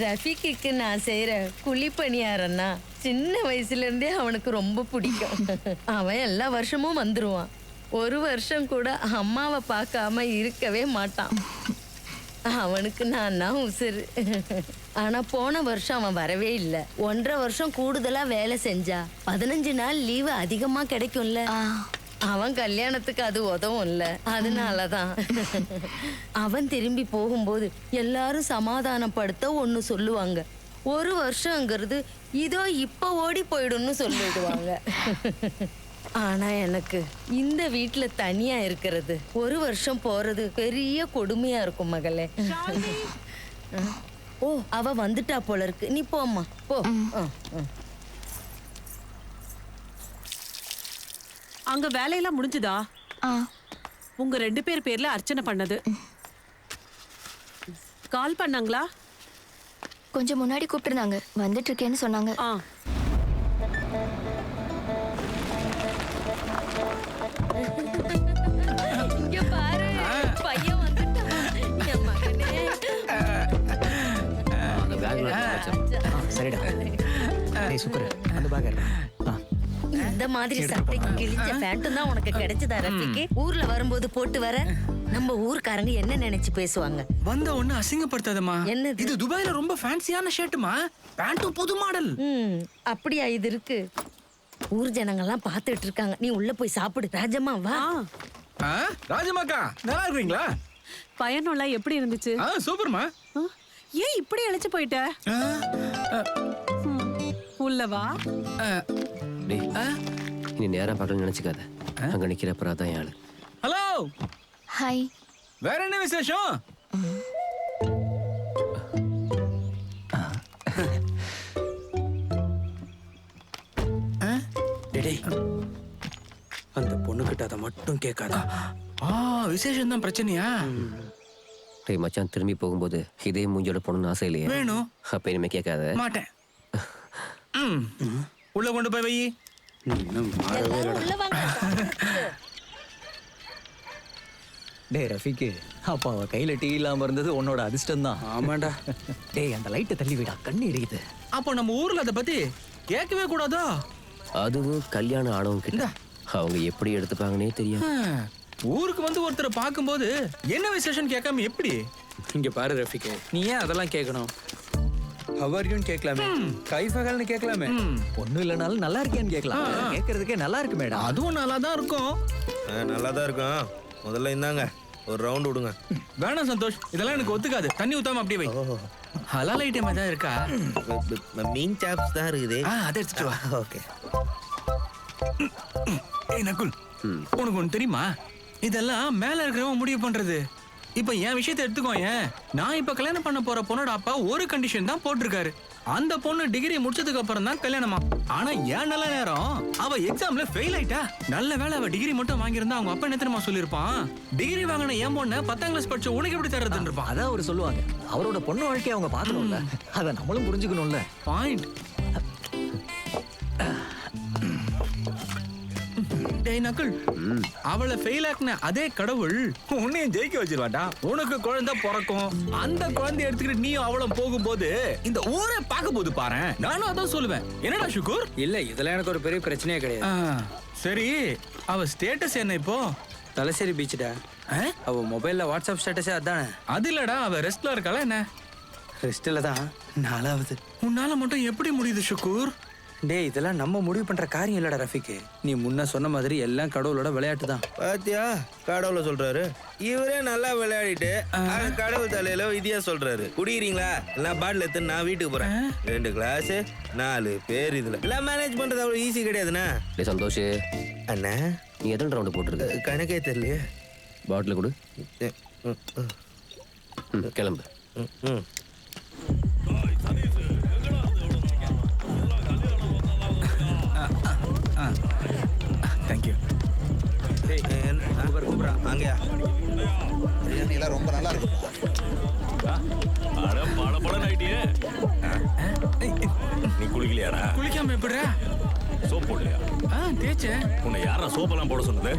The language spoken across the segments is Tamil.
ரஃபிக்கு நான் செய்யற குழிப்பணியாரன்னா சின்ன வயசுல இருந்தே அவனுக்கு ரொம்ப பிடிக்கும். அவன் எல்லா வருஷமும் வந்துருவான். ஒரு வருஷம் கூட அம்மாவை பார்க்காம இருக்கவே மாட்டான். அவனுக்கு நான் தான் உசுறு. ஆனா போன வருஷம் அவன் வரவே இல்லை. 1.5 வருஷம் கூடுதலா வேலை செஞ்சா 15 நாள் லீவு அதிகமா கிடைக்கும்ல. அவன் கல்யாணத்துக்கு அது உதவும்ல, அதனாலதான். அவன் திரும்பி போகும்போது எல்லாரும் சமாதானப்படுத்த ஒண்ணு சொல்லுவாங்க. 1 வருஷங்கிறது இதோ இப்ப ஓடி போயிடும்னு சொல்லிடுவாங்க. ஆனா எனக்கு இந்த வீட்டுல தனியா இருக்கிறது 1 வருஷம் போறது பெரிய கொடுமையா இருக்கும் மகளே. ஓ, அவ வந்துட்டா போல இருக்கு. நீ போம்மா போ. அங்க வேலையெல்லாம் முடிஞ்சுதா? உங்க 2 பேர் பேர்ல அர்ச்சனை பண்ணது. கால் பண்ணாங்களா? கொஞ்சம் முன்னாடி கூப்பிட்டுருந்தாங்க, வந்துட்டு இருக்கேன்னு சொன்னாங்க. இங்க பாரு, பையன் வந்துட்டான். என் மகனே. அந்த பேக்ல சரிடா. டேய் சூப்பர். அந்த பேக் இந்த மாதிரி சட்டைக்கு கிழிஞ்ச பேண்ட்டும் தான் உனக்கு கிடைச்சதா ரஃபிக்கு? ஊர்ல வரும்போது போட்டு வர நம்ம ஊர்க்காரங்க என்ன நினைச்சு பேசுவாங்க? வந்த ஒண்ணு அசிங்கப்படுத்தாதம்மா. என்னது? இது துபாயில ரொம்ப ஃபேன்சியான ஷர்ட்டுமா. பேண்ட்டும் புது மாடல். அப்படியா இது இருக்கு? ஊர் ஜனங்க எல்லாம் பாத்துட்டு இருக்காங்க. நீ உள்ள போய் சாப்பிடு. ராஜம்மா வா. ராஜமாக்கா நல்லா இருக்கீங்களா? பயணம்லாம் எப்படி இருந்துச்சு? சூப்பர்மா. ஏன் இப்படி அழைச்சு போயிட்ட? உள்ளவா? நீ நேரா பார்க்கணும்னு நினைச்சுக்காத. அங்க நிக்கிற அப்புறம் யாரு. ஹலோ. ஹாய். வேற என்ன விசேஷம்? அந்த பொண்ணுகிட்ட அதை மட்டும் கேட்காத. விசேஷம் தான் பிரச்சனையா? டேய் மச்சான், திரும்பி போகும்போது இதே மூஞ்சோட போகணும்னு ஆசை இல்லையா? வேணும். அப்ப இனிமே கேட்காத. மாட்டேன். உள்ள கொண்டு போய் வை. உள்ள வாங்க. டேய் ரஃபிக்கு, அப்பா அவ கையில டீ இல்லாம இருந்தது உன்னோட அதிர்ஷ்டம் தான். ஆமாண்டா. டேய் அந்த லைட்டை தள்ளி விடா, கண்ணு எரியுது. அப்போ நம்ம ஊர்ல அதை பத்தி கேட்கவே கூடாதோ? அதுவும் கல்யாணம் ஆனவங்க கிட்ட அவங்க எப்படி எடுத்துப்பாங்கன்னே தெரியும். ஊருக்கு வந்து ஒருத்தரை பார்க்கும்போது என்ன விசேஷம் கேட்காம எப்படி? இங்க பாரு ரஃபிக்கு, நீ ஏன் அதெல்லாம் கேட்கணும்? ஹவர்யூன்னு கேட்கலாமே, கைஃபகல்னு கேட்கலாமே. ஒன்னும் இல்லைனாலும் நல்லா இருக்கேன்னு கேட்கலாம். கேட்கறதுக்கே நல்லா இருக்கு மேடம். அதுவும் நல்லா தான் இருக்கும். நல்லா தான் இருக்கும். முதல்ல இந்தாங்க ஒரு ரவுண்ட் விடுங்க. வேணாம் சந்தோஷ், இதெல்லாம் எனக்கு ஒத்துக்காது. தண்ணி ஊத்தாம அப்படியே வை. ஹலால் ஐட்டம் ஏதாவது இருக்கா? மீன் சாப்ஸ் தான் இருக்குது. அதை எடுத்துட்டு வா. ஓகே. ஏய் நகுல், உனக்கு ஒண்ணு தெரியுமா? இதெல்லாம் மேல இருக்கிறவன் முடிவு பண்றது. இப்ப என் விஷயத்தை எடுத்துக்கோ. நான் இப்ப கல்யாணம் பண்ண போற பொண்ணோட அப்பா ஒரு கண்டிஷன் தான் போட்டிருக்காரு. அந்த பொண்ணு டிகிரி முடிச்சதுக்கு அப்புறம் தான் கல்யாணமா. ஆனா ஏன் நல்ல நேரம், அவ எக்ஸாம்ல ஃபெயில் ஆயிட்டா. நல்ல வேலை அவ டிகிரி மட்டும் வாங்கியிருந்தா அவங்க அப்பா என்ன தெரியுமா சொல்லிருப்பான்? டிகிரி வாங்கின என் பொண்ணு 10ஆம் கிளாஸ் படிச்ச உனக்கு எப்படி தர்றதுன்னு இருப்பான். அதான் அவரு சொல்லுவாங்க. அவரோட பொண்ணு வாழ்க்கையை அவங்க பாக்கணும்ல, அதை நம்மளும் புரிஞ்சுக்கணும்ல. பாயிண்ட். டேய் நகுல், அவளை ஃபெயில் ஆக்குன அதே கடவுள் உன்னையும் ஜெயிக்க வச்சிருவாண்டா. உனக்கு குழந்தை பிறக்கும். அந்த குழந்தைய எடுத்துக்கிட்டு நீயும் அவளும் போகும்போது இந்த ஊரை பார்க்க போது பாரு. நானும் அதான் சொல்லுவேன். என்னடா சுகூர்? இல்ல, இதெல்லாம் எனக்கு ஒரு பெரிய பிரச்சனையே கிடையாது. சரி, அவ ஸ்டேட்டஸ் என்ன இப்போ? தலசேரி பீச்சுடா. அவ மொபைல்ல வாட்ஸ்அப் ஸ்டேட்டஸே அதானே. அது இல்லடா, அவ ரெஸ்ட்ல இருக்காளா என்ன? ரெஸ்ட்ல தான் 4வது. உன்னால மட்டும் எப்படி முடியுது சுகூர்? டேய், இதெல்லாம் நம்ம முடிவு பண்ற காரியம் இல்லடா ரஃபிக்கு. நீ முன்ன சொன்ன மாதிரி எல்லாம் கடவுளோட விளையாட்டு தான். பாத்தியா, கடவுள சொல்றாரு. இவரே நல்லா விளையாடிட்டு கடவுள் தலையில விதியா சொல்றாரு. குடிக்கிறீங்களா? எல்லாம் பாட்டில் எடுத்து நான் வீட்டுக்கு போறேன். 2 கிளாஸ் 4 பேர். இதுல எல்லாம் மேனேஜ் பண்றது அவ்வளவு ஈஸி கிடையாதுண்ணா. சந்தோஷ் அண்ணா, நீ எத்தனை ரவுண்ட் போட்டுருக்க? கணக்கே தெரியலையே. பாட்டில் கொடு. கிளம்பு. தேங்க்யூ. கூப்பிட்றா அங்கயா. பிரியாணிலாம் ரொம்ப நல்லா இருக்கும். நீ குளிக்கலையாடா? குளிக்காம எப்படிடா? சோப் போடலையா? தேய்ச்சேன். உன்னை யாரா சோப்பெல்லாம் போட சொன்னது?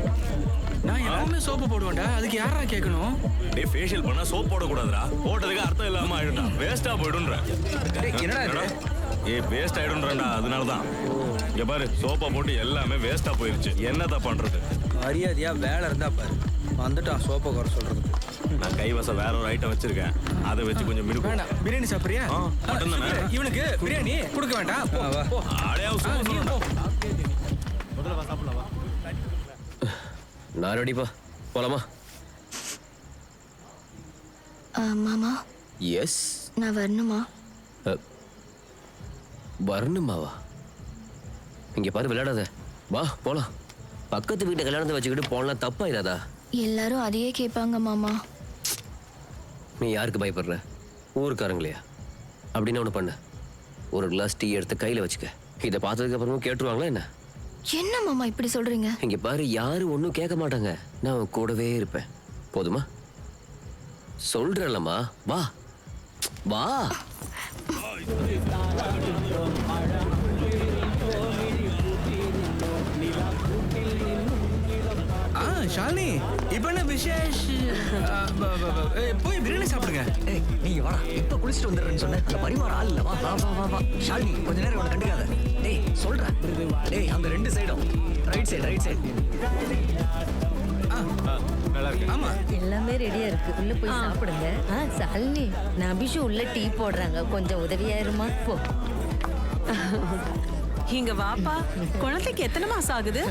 நான் எப்பவுமே சோப்பு போடுவேன்டா, அதுக்கு யாரா கேட்கணும்? டேய் ஃபேஷியல் பண்ணா சோப் போட கூடாதுடா. போட்டதுக்கு அர்த்தம் இல்லாம ஆயிடும்டா. வேஸ்டா போய்டும்ன்ற. என்னடா இது? ஏய் வேஸ்ட் ஆயிடும்ன்றடா, அதனால தான். இங்க பாரு, சோப்பா போட்டு எல்லாமே வேஸ்டா போயிருச்சு. என்னதா பண்றது? மரியாதையா வேலை இருந்தா பாரு. வந்துட்டான் சோப்பை குறை சொல்றதுக்கு. நான் கைவசம் வேற ஒரு ஐட்டம் வச்சிருக்கேன். அதை வச்சு கொஞ்சம் மினுக்கு. வேண்டாம், பிரியாணி சாப்பிடுறியா? மட்டன் தானே? இவனுக்கு பிரியாணி கொடுக்க வேண்டாம். போ, வா. போ. ஆடையா நீ போ. நான் ரெடிப்பா, போலாமா? மாமா எஸ். நான் வரணுமா? வரணுமாவா? இங்க பாரு, விளையாடாத. வா போலாம். பக்கத்து வீட்டை கல்யாணத்தை வச்சுக்கிட்டு போனா தப்பாயிடாதா? எல்லாரும் அதையே கேட்பாங்க மாமா. நீ யாருக்கு பயப்படுற? ஊருக்காரங்களையா? அப்படின்னு ஒன்று பண்ண, ஒரு கிளாஸ் டீ எடுத்து கையில் வச்சுக்க. இதை பார்த்ததுக்கு அப்புறமும் கேட்டுருவாங்களா என்ன? என்ன மாமா இப்படி சொல்றீங்க? இங்க பாரு, யாரும் ஒன்றும் கேட்க மாட்டாங்க. நான் உன் கூடவே இருப்பேன். போதுமா? சொல்றேன்லம்மா, வா வா. ஷாலினி, இப்ப என்ன விசேஷ்? போய் பிரியாணி சாப்பிடுங்க. ஏய் நீங்க வாடா, இப்ப குளிச்சுட்டு வந்துடுறேன்னு சொன்னேன். அந்த பரிமாற ஆள் இல்ல. வா வா வா வா வா. ஷாலினி கொஞ்ச நேரம் உன்னை கண்டுக்காத. டேய் சொல்றேன். டேய் அந்த 2 சைடும் ரைட் சைடு. நல்லா இருக்கு. ஆமா, எல்லாமே ரெடியா இருக்கு, உள்ள போய் சாப்பிடுங்க. சாலினி, நான் அபிஷு உள்ள டீ போடுறாங்க, கொஞ்சம் உதவியா இருமா. போ. இங்க வாப்பா. குழந்தைக்கு எத்தனை மாசம் ஆகுது?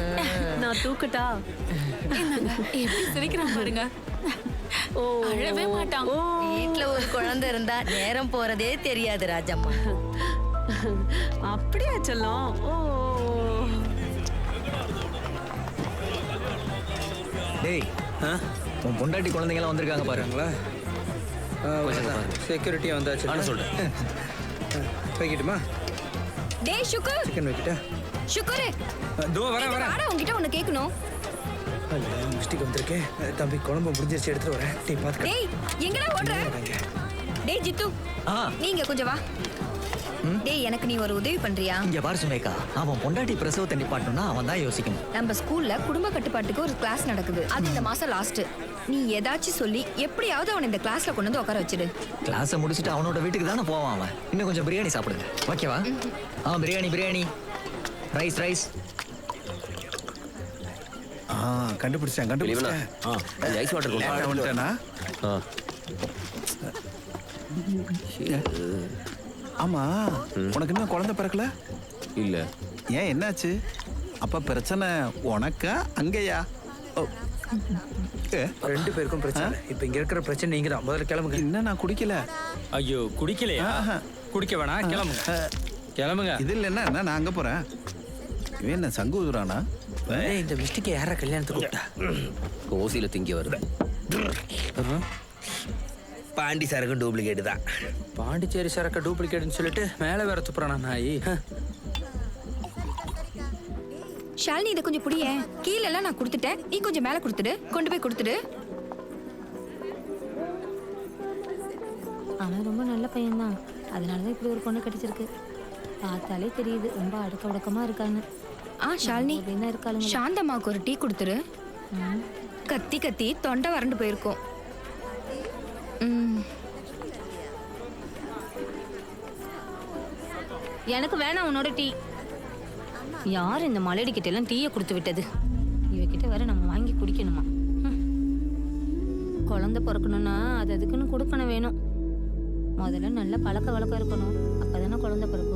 நான் தூக்கட்டா? எப்படி சிரிக்கிறான் பாருங்க. ஓ, அழவே மாட்டான். வீட்டுல ஒரு குழந்தை இருந்தா நேரம் போறதே தெரியாது ராஜம்மா. அப்படியா செல்லம்? ஓ, டேய் உன் பொண்டாட்டி குழந்தைங்கலாம் வந்திருக்காங்க பாருங்களா. செக்யூரிட்டியா வந்தாச்சு. நான் சொல்றேன். வைக்கட்டுமா? டேய் சுகர். சிக்கன் வைக்கிட்டா? சுகரே. தோ வரேன். வாடா, உன்கிட்ட ஒன்னு கேட்கணும். மிஸ்டேக் வந்திருக்கேன். தம்பி குழம்பு முடிஞ்சிருச்சு, எடுத்துட்டு வரேன். நீ பாத்துக்க. டேய் எங்கடா ஓடுற? டேய் ஜித்து, நீங்க கொஞ்சம் வா. டேய் எனக்கு நீ ஒரு உதவி பண்றியா? இங்க பாரு சுமேகா, அவன் பொண்டாட்டி பிரசவத்தை நிப்பாட்டணும்னா அவன் தான் யோசிக்கணும். நம்ம ஸ்கூல்ல குடும்ப கட்டுப்பாட்டுக்கு ஒரு கிளாஸ் நடக்குது. அது இந்த மாசம் லாஸ்ட். நீ ஏதாச்சும் சொல்லி எப்படியாவது அவனை இந்த கிளாஸ்ல கொண்டு வந்து உட்கார வச்சிடு. கிளாஸை முடிச்சுட்டு அவனோட வீட்டுக்கு தானே போவான் அவன். இன்னும் கொஞ்சம் பிரியாணி சாப்பிடுங்க, ஓகேவா? பிரியாணி ரைஸ். கண்டுபிடிச்சேன். ஐஸ் வாட்டர் கொண்டு. ஆமா, உனக்கு இன்னும் குழந்தை பிறக்கல? இல்ல. ஏன், என்னாச்சு? அப்ப பிரச்சனை உனக்கா அங்கயா? ரெண்டு பேருக்கும் பிரச்சனை. இப்ப இங்க இருக்கிற பிரச்சனை நீங்க தான். முதல்ல கிளம்புங்க. இன்னும் நான் குடிக்கல. ஐயோ, குடிக்கலையா? குடிக்க வேணாம், கிளம்புங்க. இது இல்லைன்னா நான் அங்க போறேன். இவன் என்ன சங்கு ஊதுறானா? இந்த மிஸ்டேக்கை யாரா கல்யாணத்துக்கு கூப்பிட்டா? ஓசியில திங்க வருது. பாண்டி சரக்கு டூப்ளிகேட் தான். பாண்டிச்சேரி சரக்கு டூப்ளிகேட்னு சொல்லிட்டு மேல வேற துப்புறானா நாய். ஷாலினி இதை கொஞ்சம் புடியே. கீழே எல்லாம் நான் கொடுத்துட்டேன், நீ கொஞ்சம் மேல கொடுத்துடு. கொண்டு போய் கொடுத்துடு. அவன் ரொம்ப நல்ல பையன்தான், அதனாலதான் இப்படி ஒரு பொண்ணு கிடைச்சிருக்கு. பார்த்தாலே தெரியுது ரொம்ப அடக்க ஒடுக்கமா இருக்கான்னு. ஷாலினி, என்ன இருக்காளுங்க. சாந்தம்மாவுக்கு ஒரு டீ கொடுத்துரு. கத்தி கத்தி தொண்டை வறண்டு போயிருக்கும். எனக்கு வேணாம் உன்னோட டீ. யார் இந்த மலையடி கிட்ட எல்லாம் டீயை கொடுத்து விட்டது? இவகிட்ட வேற நம்ம வாங்கி குடிக்கணுமா? குழந்தை பிறக்கணும்னா அது அதுக்குன்னு கொடுக்கணும் வேணும். முதல்ல நல்ல பழக்க வழக்கம் இருக்கணும், அப்பதானே குழந்தை பிறக்கும்.